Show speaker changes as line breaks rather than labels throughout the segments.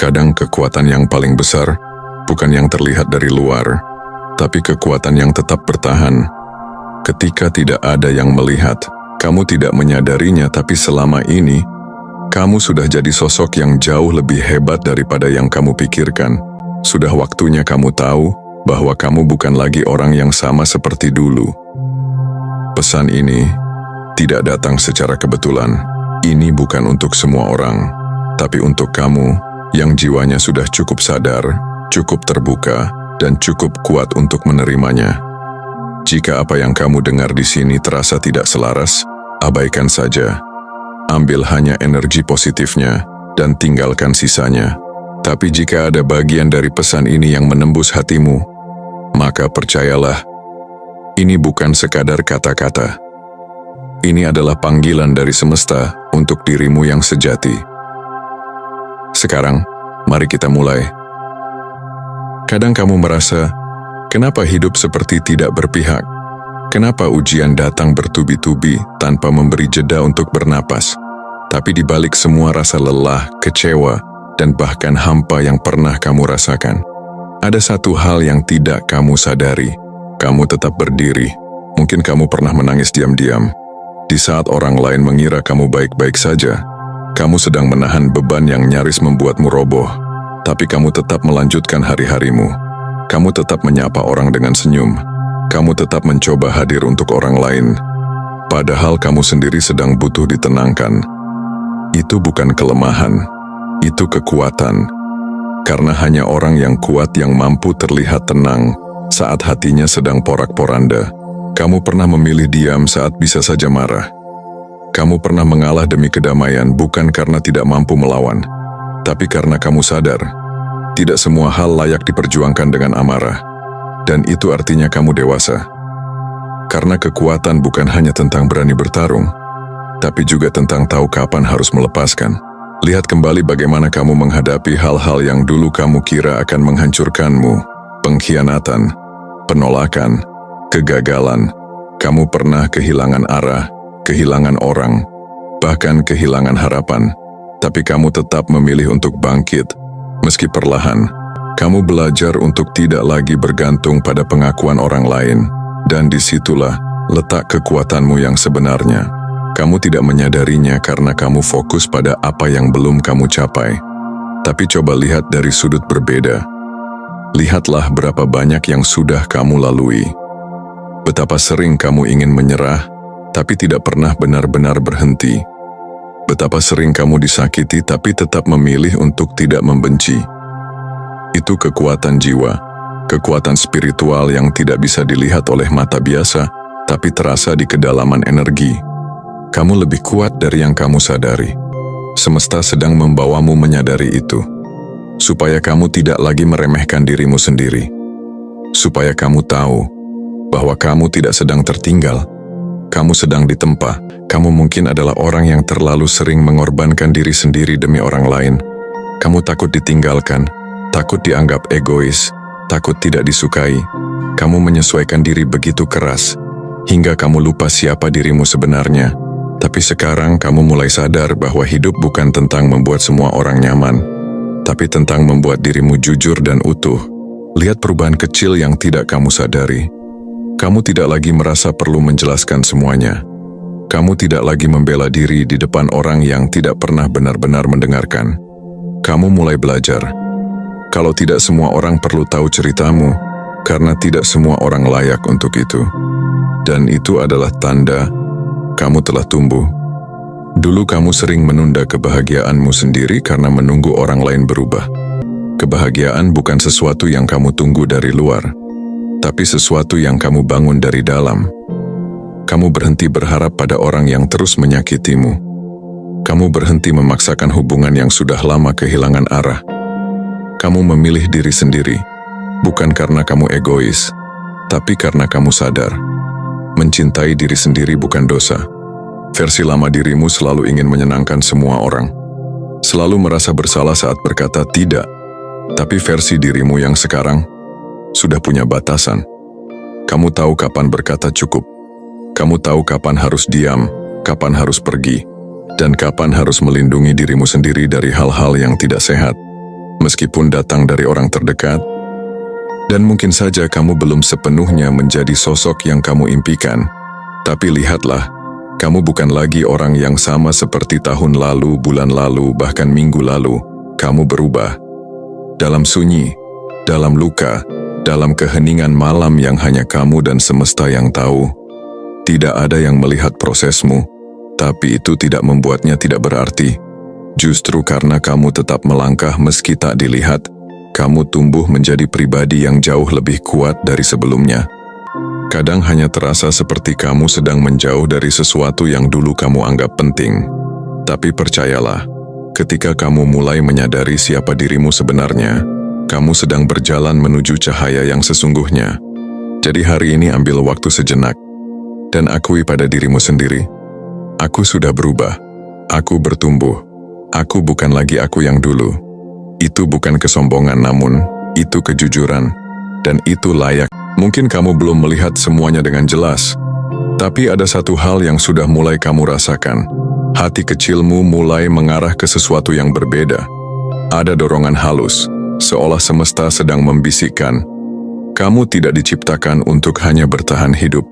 Kadang kekuatan yang paling besar bukan yang terlihat dari luar, tapi kekuatan yang tetap bertahan. Ketika tidak ada yang melihat, kamu tidak menyadarinya, tapi selama ini, kamu sudah jadi sosok yang jauh lebih hebat daripada yang kamu pikirkan. Sudah waktunya kamu tahu bahwa kamu bukan lagi orang yang sama seperti dulu. Pesan ini tidak datang secara kebetulan. Ini bukan untuk semua orang, tapi untuk kamu yang jiwanya sudah cukup sadar, cukup terbuka, dan cukup kuat untuk menerimanya. Jika apa yang kamu dengar di sini terasa tidak selaras, abaikan saja. Ambil hanya energi positifnya dan tinggalkan sisanya. Tapi jika ada bagian dari pesan ini yang menembus hatimu, maka percayalah, ini bukan sekadar kata-kata. Ini adalah panggilan dari semesta untuk dirimu yang sejati. Sekarang, mari kita mulai. Kadang kamu merasa, kenapa hidup seperti tidak berpihak? Kenapa ujian datang bertubi-tubi tanpa memberi jeda untuk bernapas? Tapi di balik semua rasa lelah, kecewa, dan bahkan hampa yang pernah kamu rasakan, ada satu hal yang tidak kamu sadari. Kamu tetap berdiri. Mungkin kamu pernah menangis diam-diam. Di saat orang lain mengira kamu baik-baik saja, kamu sedang menahan beban yang nyaris membuatmu roboh. Tapi kamu tetap melanjutkan hari-harimu. Kamu tetap menyapa orang dengan senyum. Kamu tetap mencoba hadir untuk orang lain. Padahal kamu sendiri sedang butuh ditenangkan. Itu bukan kelemahan, itu kekuatan. Karena hanya orang yang kuat yang mampu terlihat tenang saat hatinya sedang porak-poranda. Kamu pernah memilih diam saat bisa saja marah. Kamu pernah mengalah demi kedamaian bukan karena tidak mampu melawan, tapi karena kamu sadar, tidak semua hal layak diperjuangkan dengan amarah. Dan itu artinya kamu dewasa. Karena kekuatan bukan hanya tentang berani bertarung, tapi juga tentang tahu kapan harus melepaskan. Lihat kembali bagaimana kamu menghadapi hal-hal yang dulu kamu kira akan menghancurkanmu. Pengkhianatan, penolakan, kegagalan. Kamu pernah kehilangan arah, kehilangan orang, bahkan kehilangan harapan. Tapi kamu tetap memilih untuk bangkit. Meski perlahan, kamu belajar untuk tidak lagi bergantung pada pengakuan orang lain. Dan disitulah letak kekuatanmu yang sebenarnya. Kamu tidak menyadarinya karena kamu fokus pada apa yang belum kamu capai. Tapi coba lihat dari sudut berbeda. Lihatlah berapa banyak yang sudah kamu lalui. Betapa sering kamu ingin menyerah, tapi tidak pernah benar-benar berhenti. Betapa sering kamu disakiti tapi tetap memilih untuk tidak membenci. Itu kekuatan jiwa, kekuatan spiritual yang tidak bisa dilihat oleh mata biasa, tapi terasa di kedalaman energi. Kamu lebih kuat dari yang kamu sadari. Semesta sedang membawamu menyadari itu, supaya kamu tidak lagi meremehkan dirimu sendiri. Supaya kamu tahu bahwa kamu tidak sedang tertinggal. Kamu sedang ditempa. Kamu mungkin adalah orang yang terlalu sering mengorbankan diri sendiri demi orang lain. Kamu takut ditinggalkan, takut dianggap egois, takut tidak disukai. Kamu menyesuaikan diri begitu keras, hingga kamu lupa siapa dirimu sebenarnya. Tapi sekarang kamu mulai sadar bahwa hidup bukan tentang membuat semua orang nyaman, tapi tentang membuat dirimu jujur dan utuh. Lihat perubahan kecil yang tidak kamu sadari. Kamu tidak lagi merasa perlu menjelaskan semuanya. Kamu tidak lagi membela diri di depan orang yang tidak pernah benar-benar mendengarkan. Kamu mulai belajar. Kalau tidak semua orang perlu tahu ceritamu, karena tidak semua orang layak untuk itu. Dan itu adalah tanda kamu telah tumbuh. Dulu kamu sering menunda kebahagiaanmu sendiri karena menunggu orang lain berubah. Kebahagiaan bukan sesuatu yang kamu tunggu dari luar, tapi sesuatu yang kamu bangun dari dalam. Kamu berhenti berharap pada orang yang terus menyakitimu. Kamu berhenti memaksakan hubungan yang sudah lama kehilangan arah. Kamu memilih diri sendiri, bukan karena kamu egois, tapi karena kamu sadar. Mencintai diri sendiri bukan dosa. Versi lama dirimu selalu ingin menyenangkan semua orang. Selalu merasa bersalah saat berkata tidak. Tapi versi dirimu yang sekarang sudah punya batasan. Kamu tahu kapan berkata cukup. Kamu tahu kapan harus diam, kapan harus pergi, dan kapan harus melindungi dirimu sendiri dari hal-hal yang tidak sehat. meskipun datang dari orang terdekat. Dan mungkin saja kamu belum sepenuhnya menjadi sosok yang kamu impikan. Tapi lihatlah, kamu bukan lagi orang yang sama seperti tahun lalu, bulan lalu, bahkan minggu lalu. Kamu berubah. Dalam sunyi, dalam luka, dalam keheningan malam yang hanya kamu dan semesta yang tahu. Tidak ada yang melihat prosesmu, tapi itu tidak membuatnya tidak berarti. Justru karena kamu tetap melangkah meski tak dilihat, kamu tumbuh menjadi pribadi yang jauh lebih kuat dari sebelumnya. Kadang hanya terasa seperti kamu sedang menjauh dari sesuatu yang dulu kamu anggap penting. Tapi percayalah, ketika kamu mulai menyadari siapa dirimu sebenarnya, kamu sedang berjalan menuju cahaya yang sesungguhnya. Jadi hari ini ambil waktu sejenak, dan akui pada dirimu sendiri, aku sudah berubah, aku bertumbuh, aku bukan lagi aku yang dulu. Itu bukan kesombongan, namun itu kejujuran, dan itu layak. Mungkin kamu belum melihat semuanya dengan jelas, tapi ada satu hal yang sudah mulai kamu rasakan. Hati kecilmu mulai mengarah ke sesuatu yang berbeda. Ada dorongan halus, seolah semesta sedang membisikkan, kamu tidak diciptakan untuk hanya bertahan hidup.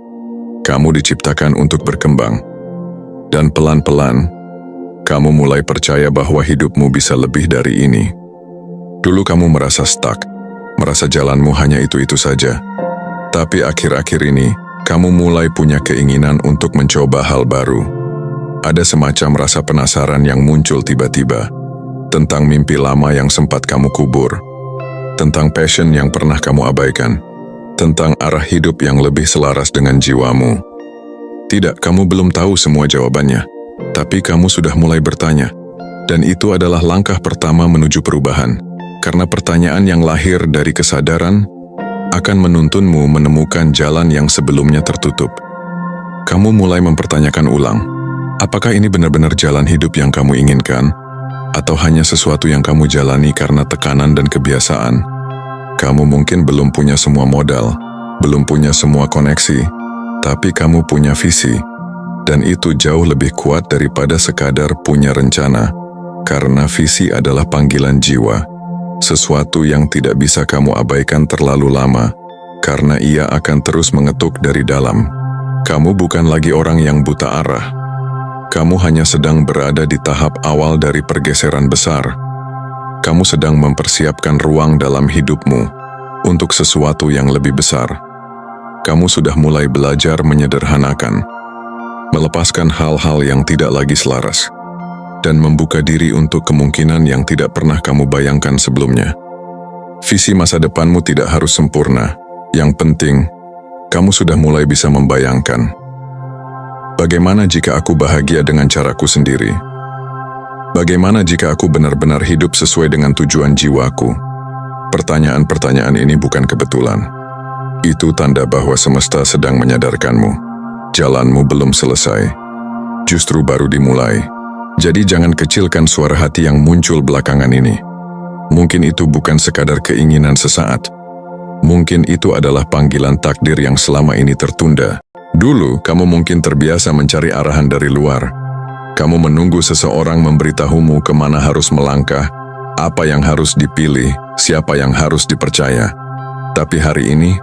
Kamu diciptakan untuk berkembang. Dan pelan-pelan, kamu mulai percaya bahwa hidupmu bisa lebih dari ini. Dulu kamu merasa stuck, merasa jalanmu hanya itu-itu saja. Tapi akhir-akhir ini, kamu mulai punya keinginan untuk mencoba hal baru. Ada semacam rasa penasaran yang muncul tiba-tiba, tentang mimpi lama yang sempat kamu kubur, tentang passion yang pernah kamu abaikan, tentang arah hidup yang lebih selaras dengan jiwamu. Tidak, kamu belum tahu semua jawabannya, tapi kamu sudah mulai bertanya. Dan itu adalah langkah pertama menuju perubahan, karena pertanyaan yang lahir dari kesadaran akan menuntunmu menemukan jalan yang sebelumnya tertutup. Kamu mulai mempertanyakan ulang, apakah ini benar-benar jalan hidup yang kamu inginkan, atau hanya sesuatu yang kamu jalani karena tekanan dan kebiasaan? Kamu mungkin belum punya semua modal, belum punya semua koneksi, tapi kamu punya visi, dan itu jauh lebih kuat daripada sekadar punya rencana, karena visi adalah panggilan jiwa, sesuatu yang tidak bisa kamu abaikan terlalu lama, karena ia akan terus mengetuk dari dalam. Kamu bukan lagi orang yang buta arah. Kamu hanya sedang berada di tahap awal dari pergeseran besar. Kamu sedang mempersiapkan ruang dalam hidupmu untuk sesuatu yang lebih besar. Kamu sudah mulai belajar menyederhanakan, melepaskan hal-hal yang tidak lagi selaras, dan membuka diri untuk kemungkinan yang tidak pernah kamu bayangkan sebelumnya. Visi masa depanmu tidak harus sempurna. Yang penting, kamu sudah mulai bisa membayangkan, bagaimana jika aku bahagia dengan caraku sendiri? Bagaimana jika aku benar-benar hidup sesuai dengan tujuan jiwaku? Pertanyaan-pertanyaan ini bukan kebetulan. Itu tanda bahwa semesta sedang menyadarkanmu. Jalanmu belum selesai, justru baru dimulai. Jadi jangan kecilkan suara hati yang muncul belakangan ini. Mungkin itu bukan sekadar keinginan sesaat. Mungkin itu adalah panggilan takdir yang selama ini tertunda. Dulu, kamu mungkin terbiasa mencari arahan dari luar. Kamu menunggu seseorang memberitahumu kemana harus melangkah, apa yang harus dipilih, siapa yang harus dipercaya. Tapi hari ini,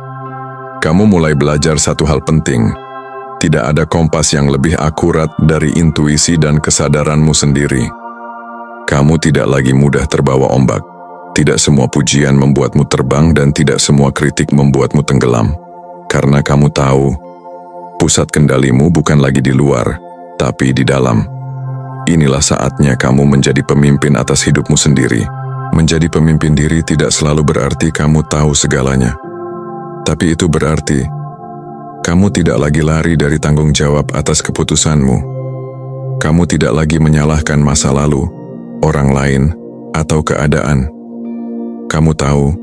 kamu mulai belajar satu hal penting. Tidak ada kompas yang lebih akurat dari intuisi dan kesadaranmu sendiri. Kamu tidak lagi mudah terbawa ombak. Tidak semua pujian membuatmu terbang dan tidak semua kritik membuatmu tenggelam. Karena kamu tahu, pusat kendalimu bukan lagi di luar, tapi di dalam. Inilah saatnya kamu menjadi pemimpin atas hidupmu sendiri. Menjadi pemimpin diri tidak selalu berarti kamu tahu segalanya. Tapi itu berarti kamu tidak lagi lari dari tanggung jawab atas keputusanmu. Kamu tidak lagi menyalahkan masa lalu, orang lain, atau keadaan. Kamu tahu,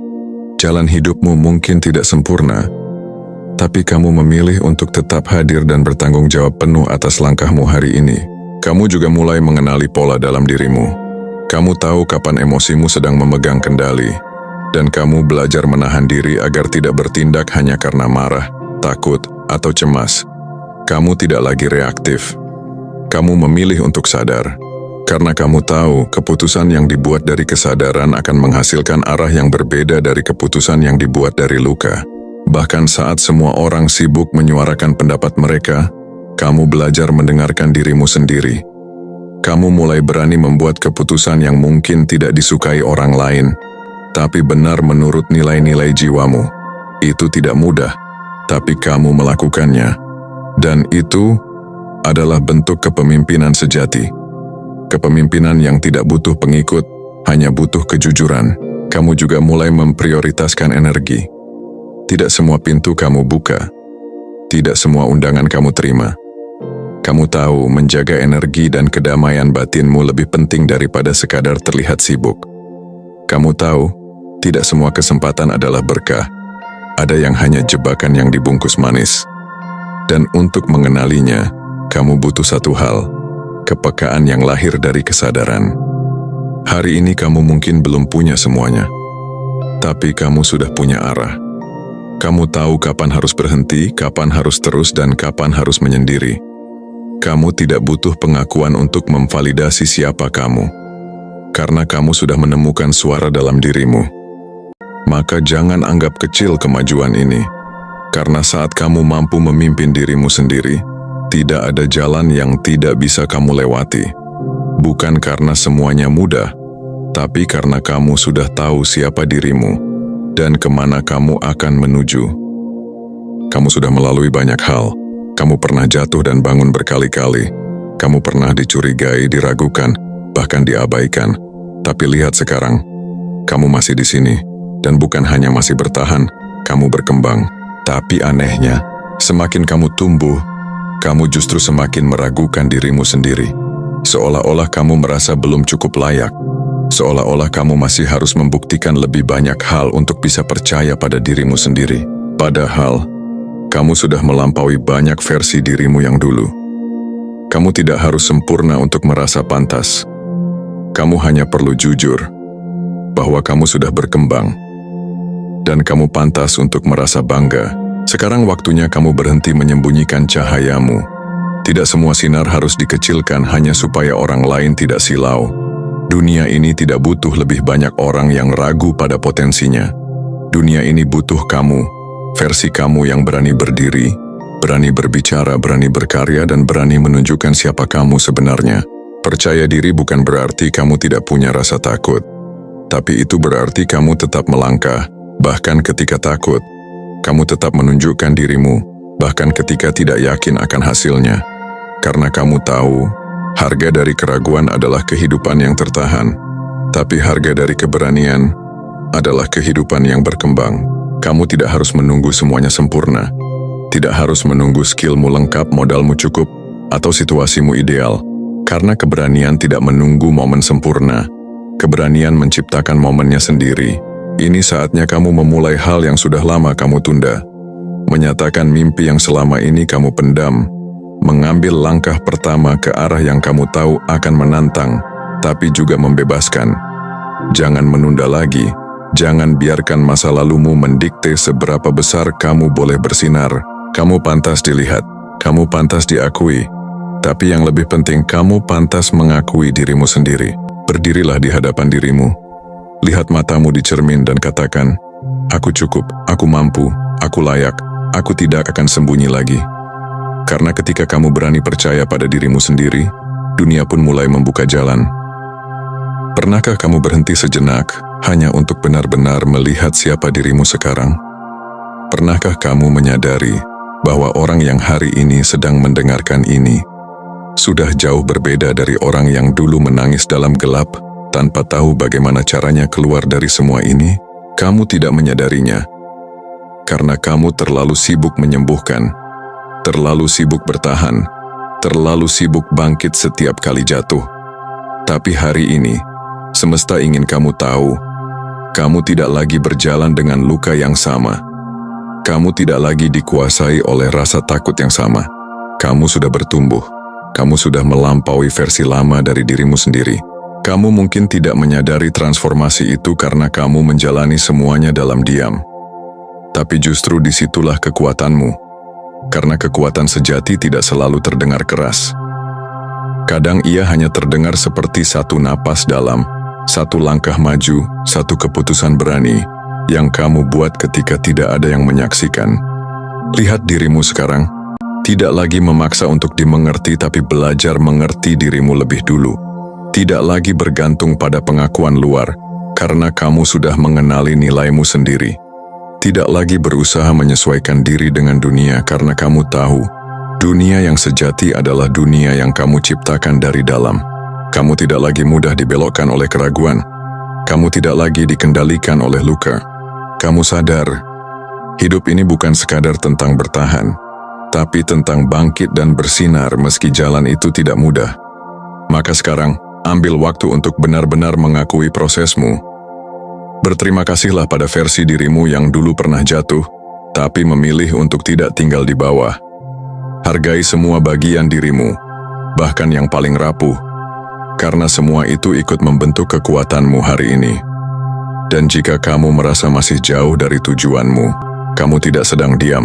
jalan hidupmu mungkin tidak sempurna, tapi kamu memilih untuk tetap hadir dan bertanggung jawab penuh atas langkahmu hari ini. Kamu juga mulai mengenali pola dalam dirimu. Kamu tahu kapan emosimu sedang memegang kendali, dan kamu belajar menahan diri agar tidak bertindak hanya karena marah, takut, atau cemas. Kamu tidak lagi reaktif. Kamu memilih untuk sadar. Karena kamu tahu, keputusan yang dibuat dari kesadaran akan menghasilkan arah yang berbeda dari keputusan yang dibuat dari luka. Bahkan saat semua orang sibuk menyuarakan pendapat mereka, kamu belajar mendengarkan dirimu sendiri. Kamu mulai berani membuat keputusan yang mungkin tidak disukai orang lain, tapi benar menurut nilai-nilai jiwamu. Itu tidak mudah, tapi kamu melakukannya. Dan itu adalah bentuk kepemimpinan sejati. Kepemimpinan yang tidak butuh pengikut, hanya butuh kejujuran. Kamu juga mulai memprioritaskan energi. Tidak semua pintu kamu buka. Tidak semua undangan kamu terima. Kamu tahu menjaga energi dan kedamaian batinmu lebih penting daripada sekadar terlihat sibuk. Kamu tahu, tidak semua kesempatan adalah berkah. Ada yang hanya jebakan yang dibungkus manis. Dan untuk mengenalinya, kamu butuh satu hal, kepekaan yang lahir dari kesadaran. Hari ini kamu mungkin belum punya semuanya, tapi kamu sudah punya arah. Kamu tahu kapan harus berhenti, kapan harus terus, dan kapan harus menyendiri. Kamu tidak butuh pengakuan untuk memvalidasi siapa kamu, karena kamu sudah menemukan suara dalam dirimu. Maka jangan anggap kecil kemajuan ini, karena saat kamu mampu memimpin dirimu sendiri, tidak ada jalan yang tidak bisa kamu lewati. Bukan karena semuanya mudah, tapi karena kamu sudah tahu siapa dirimu dan kemana kamu akan menuju. Kamu sudah melalui banyak hal. Kamu pernah jatuh dan bangun berkali-kali. Kamu pernah dicurigai, diragukan, bahkan diabaikan. Tapi lihat sekarang, kamu masih di sini. Dan bukan hanya masih bertahan, kamu berkembang. Tapi anehnya, semakin kamu tumbuh, kamu justru semakin meragukan dirimu sendiri. Seolah-olah kamu merasa belum cukup layak. Seolah-olah kamu masih harus membuktikan lebih banyak hal untuk bisa percaya pada dirimu sendiri. Padahal, kamu sudah melampaui banyak versi dirimu yang dulu. Kamu tidak harus sempurna untuk merasa pantas. Kamu hanya perlu jujur bahwa kamu sudah berkembang. Dan kamu pantas untuk merasa bangga. Sekarang waktunya kamu berhenti menyembunyikan cahayamu. Tidak semua sinar harus dikecilkan hanya supaya orang lain tidak silau. Dunia ini tidak butuh lebih banyak orang yang ragu pada potensinya. Dunia ini butuh kamu, versi kamu yang berani berdiri, berani berbicara, berani berkarya, dan berani menunjukkan siapa kamu sebenarnya. Percaya diri bukan berarti kamu tidak punya rasa takut, tapi itu berarti kamu tetap melangkah, bahkan ketika takut. Kamu tetap menunjukkan dirimu, bahkan ketika tidak yakin akan hasilnya. Karena kamu tahu, harga dari keraguan adalah kehidupan yang tertahan, tapi harga dari keberanian adalah kehidupan yang berkembang. Kamu tidak harus menunggu semuanya sempurna, tidak harus menunggu skillmu lengkap, modalmu cukup, atau situasimu ideal. Karena keberanian tidak menunggu momen sempurna, keberanian menciptakan momennya sendiri. Ini saatnya kamu memulai hal yang sudah lama kamu tunda, menyatakan mimpi yang selama ini kamu pendam, mengambil langkah pertama ke arah yang kamu tahu akan menantang, tapi juga membebaskan. Jangan menunda lagi, jangan biarkan masa lalumu mendikte seberapa besar kamu boleh bersinar. Kamu pantas dilihat, kamu pantas diakui, tapi yang lebih penting kamu pantas mengakui dirimu sendiri. Berdirilah di hadapan dirimu, lihat matamu di cermin dan katakan, aku cukup, aku mampu, aku layak, aku tidak akan sembunyi lagi. Karena ketika kamu berani percaya pada dirimu sendiri, dunia pun mulai membuka jalan. Pernahkah kamu berhenti sejenak hanya untuk benar-benar melihat siapa dirimu sekarang? Pernahkah kamu menyadari bahwa orang yang hari ini sedang mendengarkan ini sudah jauh berbeda dari orang yang dulu menangis dalam gelap tanpa tahu bagaimana caranya keluar dari semua ini? Kamu tidak menyadarinya karena kamu terlalu sibuk menyembuhkan, terlalu sibuk bertahan, terlalu sibuk bangkit setiap kali jatuh. Tapi hari ini, semesta ingin kamu tahu, kamu tidak lagi berjalan dengan luka yang sama. Kamu tidak lagi dikuasai oleh rasa takut yang sama. Kamu sudah bertumbuh. Kamu sudah melampaui versi lama dari dirimu sendiri. Kamu mungkin tidak menyadari transformasi itu karena kamu menjalani semuanya dalam diam. Tapi justru disitulah kekuatanmu. Karena kekuatan sejati tidak selalu terdengar keras. Kadang ia hanya terdengar seperti satu napas dalam, satu langkah maju, satu keputusan berani yang kamu buat ketika tidak ada yang menyaksikan. Lihat dirimu sekarang, tidak lagi memaksa untuk dimengerti tapi belajar mengerti dirimu lebih dulu. Tidak lagi bergantung pada pengakuan luar, karena kamu sudah mengenali nilaimu sendiri. Tidak lagi berusaha menyesuaikan diri dengan dunia karena kamu tahu, dunia yang sejati adalah dunia yang kamu ciptakan dari dalam. Kamu tidak lagi mudah dibelokkan oleh keraguan. Kamu tidak lagi dikendalikan oleh luka. Kamu sadar, hidup ini bukan sekadar tentang bertahan, tapi tentang bangkit dan bersinar meski jalan itu tidak mudah. Maka sekarang, ambil waktu untuk benar-benar mengakui prosesmu. Berterima kasihlah pada versi dirimu yang dulu pernah jatuh, tapi memilih untuk tidak tinggal di bawah. Hargai semua bagian dirimu, bahkan yang paling rapuh, karena semua itu ikut membentuk kekuatanmu hari ini. Dan jika kamu merasa masih jauh dari tujuanmu, kamu tidak sedang diam.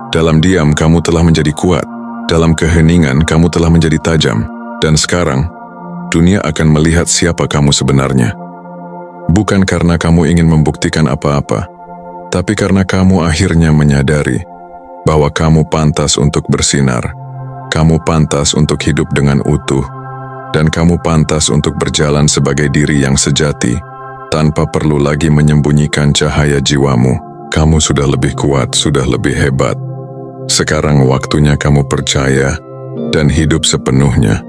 Dalam diam, kamu telah menjadi kuat. Dalam keheningan, kamu telah menjadi tajam. Dan sekarang, dunia akan melihat siapa kamu sebenarnya. Bukan karena kamu ingin membuktikan apa-apa, tapi karena kamu akhirnya menyadari bahwa kamu pantas untuk bersinar, kamu pantas untuk hidup dengan utuh, dan kamu pantas untuk berjalan sebagai diri yang sejati, tanpa perlu lagi menyembunyikan cahaya jiwamu. Kamu sudah lebih kuat, sudah lebih hebat. Sekarang waktunya kamu percaya dan hidup sepenuhnya.